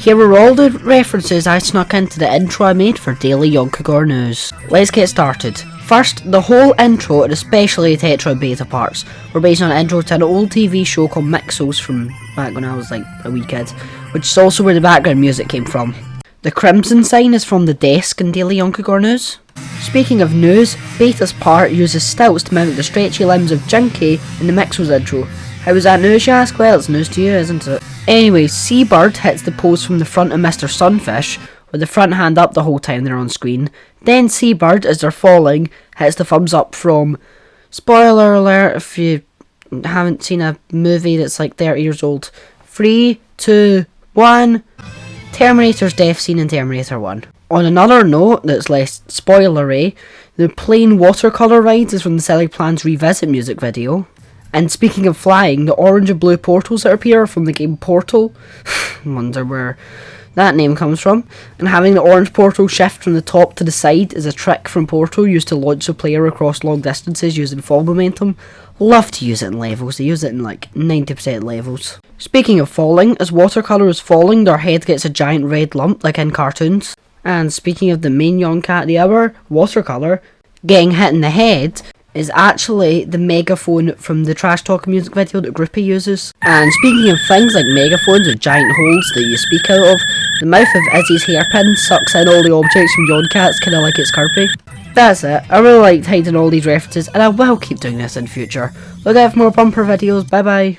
Here are all the references I snuck into the intro I made for Daily Yonkagor News. Let's get started. First, the whole intro, and especially the Tetra beta parts, were based on an intro to an old TV show called Mixels from back when I was like a wee kid, which is also where the background music came from. The crimson sign is from the desk in Daily Yonkagor News. Speaking of news, Beta's part uses stilts to mimic the stretchy limbs of Jinky in the Mixels intro. How was that news, you ask? Well, it's news to you, isn't it? Anyway, Seabird hits the pose from the front of Mr. Sunfish, with the front hand up the whole time they're on screen. Then Seabird, as they're falling, hits the thumbs up from... Spoiler alert if you haven't seen a movie that's like 30 years old. 3, 2, 1... Terminator's death scene in Terminator 1. On another note that's less spoilery, the plain watercolour rides is from the Silly Plans Revisit music video. And speaking of flying, the orange and blue portals that appear are from the game Portal. Wonder where that name comes from. And having the orange portal shift from the top to the side is a trick from Portal used to launch the player across long distances using fall momentum. Love to use it in levels. They use it in like 90% levels. Speaking of falling, as watercolour is falling, their head gets a giant red lump like in cartoons. And speaking of the main Yonkat of the hour, watercolour, getting hit in the head is actually the megaphone from the Trash Talk music video that Groupie uses. And speaking of things like megaphones with giant holes that you speak out of, the mouth of Izzy's hairpin sucks in all the objects from Yonkats, kinda like it's Kirby. That's it. I really liked hiding all these references and I will keep doing this in future. Look out for more bumper videos. Bye bye.